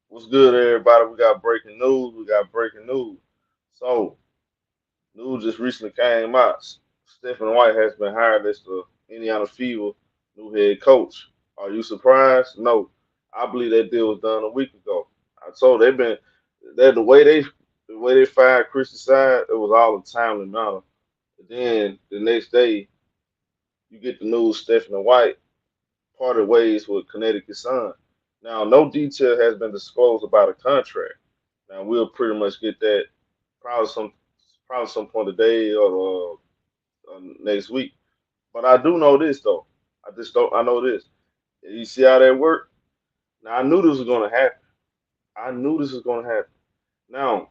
What's good, everybody? We got breaking news. We got breaking news. So, news just recently came out. Stephen White has been hired as the Indiana Fever new head coach. Are you surprised? No. I believe that deal was done a week ago. I told they've been that the way they fired Christy Side, it was all a timely manner. But then the next day, you get the news Stephen White parted ways with Connecticut Sun. Now, no detail has been disclosed about a contract. Now, we'll pretty much get that probably some probably some point today or next week. But I do know this though. I just don't. I know this. You see how that worked? Now, I knew this was going to happen. I knew this was going to happen. Now,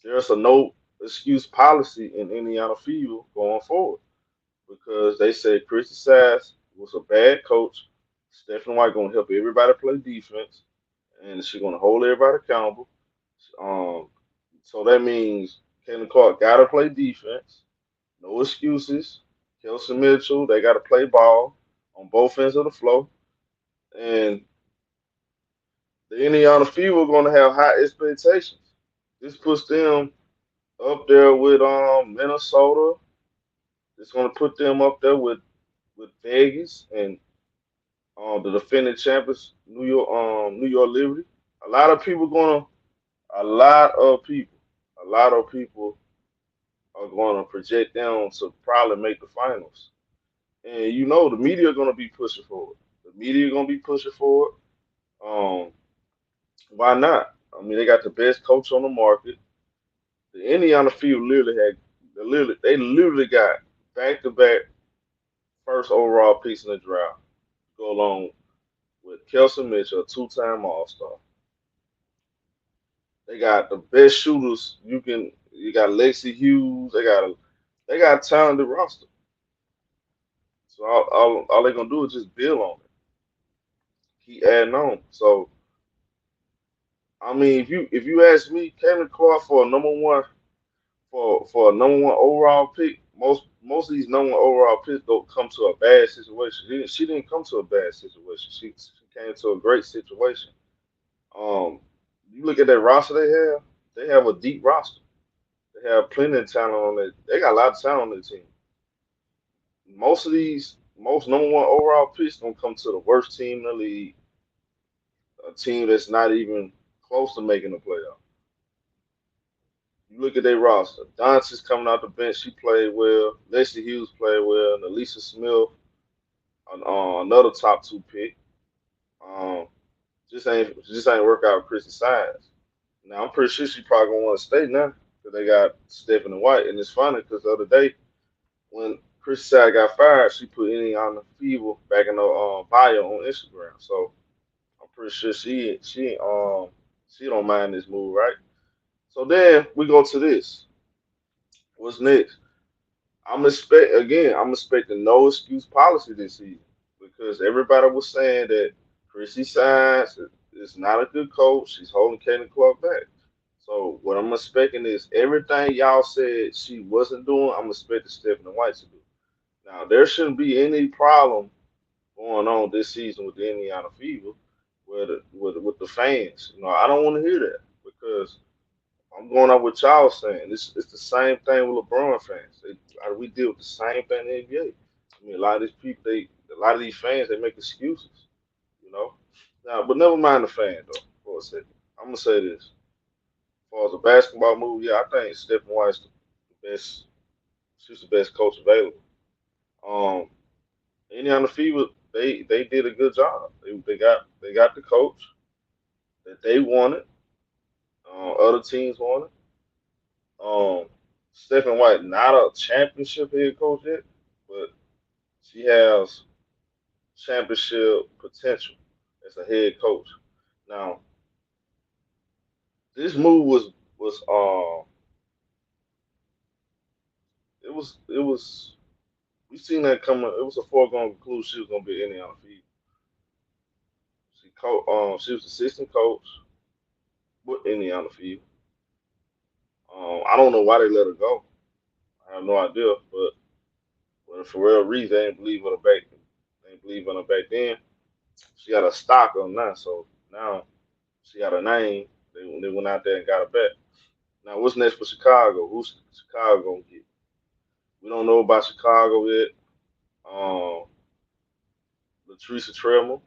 there's a no excuse policy in Indiana Fever going forward because they said Christy Sass was a bad coach. Stephen White gonna help everybody play defense, and she's gonna hold everybody accountable. Um, so that means Caitlin Clark gotta play defense. No excuses. Kelsey Mitchell, they gotta play ball on both ends of the floor, and the Indiana Fever gonna have high expectations. This puts them up there with Minnesota. It's gonna put them up there with Vegas and the defending champions, New York Liberty. A lot of people gonna, a lot of people, a lot of people are gonna project them to probably make the finals. And you know the media are gonna be pushing for it. The media gonna be pushing for it. Um, why not? I mean, they got the best coach on the market. The Indiana field literally had, they literally got back to back first overall picks in the draft. Go along with Kelson Mitchell, a two-time All Star. They got the best shooters you can. You got Lexi Hughes. They got a talented roster. So all they're gonna do is just build on it, keep adding on. So I mean, if you ask me, Kevin Clark for a number one overall pick, most of these number one overall picks don't come to a bad situation. She didn't come to a bad situation. She came to a great situation. Um, you look at that roster they have. They have a deep roster. They have plenty of talent on it. They got a lot of talent on their team. Most number one overall picks gonna come to the worst team in the league, a team that's not even close to making the playoff. You look at their roster. Doncic's coming out the bench. She played well. Leslie Hughes played well. And Alicia Smith, another top two pick. Um, just ain't work out with Chrissy Science. Now I'm pretty sure she probably gonna want to stay now because they got Stephanie White. And it's funny because the other day when Chris Side got fired, she put any on the fever back in the bio on Instagram. So I'm pretty sure she don't mind this move, right? So then we go to this. What's next? I'm expecting no excuse policy this season because everybody was saying that Chrissy Science is not a good coach. She's holding Kaden Clark back. So what I'm expecting is everything y'all said she wasn't doing. I'm expecting Stephanie White to do. Now there shouldn't be any problem going on this season with the Indiana Fever with the fans. You know, I don't want to hear that because I'm going up with y'all saying. It's the same thing with LeBron fans. We deal with the same thing in the NBA. I mean, a lot of these people, a lot of these fans, they make excuses. You know. Now, but never mind the fan though. For a second, I'm gonna say this. As far as a basketball move, yeah, I think Stephen White's the best. She's the best coach available. Um, Indiana Fever, they did a good job. They got the coach that they wanted. Other teams wanted. Stephen White, not a championship head coach yet, but she has championship potential as a head coach. Now, this move was it was we seen that coming. It was a foregone conclusion she was gonna be Indiana Fever. She was assistant coach with Indiana Fever. I don't know why they let her go. I have no idea, but for real reason, they didn't believe in her back. They didn't believe in her back then. She got a stock on now, so now She got a name. They went out there and got her back. Now, what's next for Chicago? Who's Chicago gonna get? We don't know about Chicago yet. Um, Latrice Tremor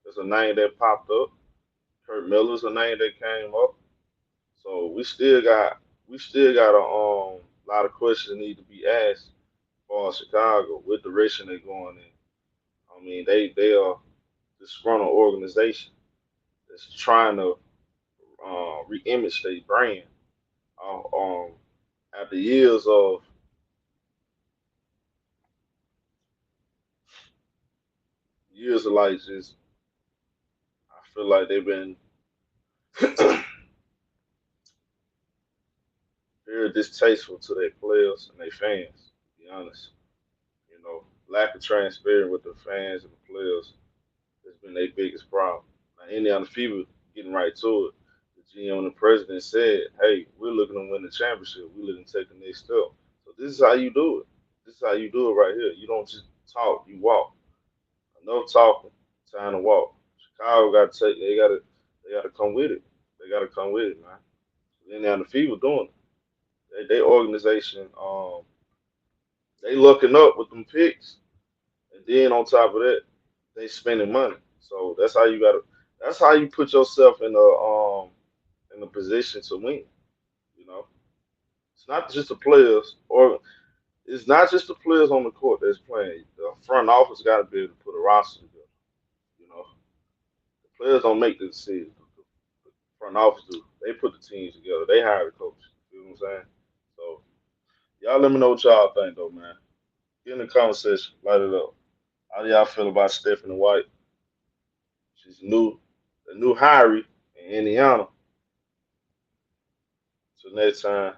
is a name that popped up. Kurt Miller's a name that came up. So we still got a lot of questions that need to be asked for Chicago. What direction they going in? I mean, they are disgruntled organization that's trying to re-image their brand. After years of like just, I feel like they've been very distasteful to their players and their fans. To be honest, lack of transparency with the fans and the players has been their biggest problem. Now, Indiana Fever getting right to it. The GM and the president said, "Hey, we're looking to win the championship. We're looking to take the next step. So this is how you do it. This is how you do it right here. You don't just talk, you walk. Enough talking, time to walk. Chicago got to take. They got to come with it. They got to come with it, man. Indiana Fever doing it. They organization. They looking up with them picks, and then on top of that, they spending money. So that's how you got to. That's how you put yourself in a position to win. You know, it's not just the players, or it's not just the players on the court that's playing. The front office got to be able to put a roster together. You know, the players don't make the decisions. The front office do. They put the teams together. They hire the coach. You know what I'm saying? So y'all let me know what y'all think though, man. Get in the conversation. Light it up. How do y'all feel about Stephanie White? She's new, the new Hiree in Indiana. So next time,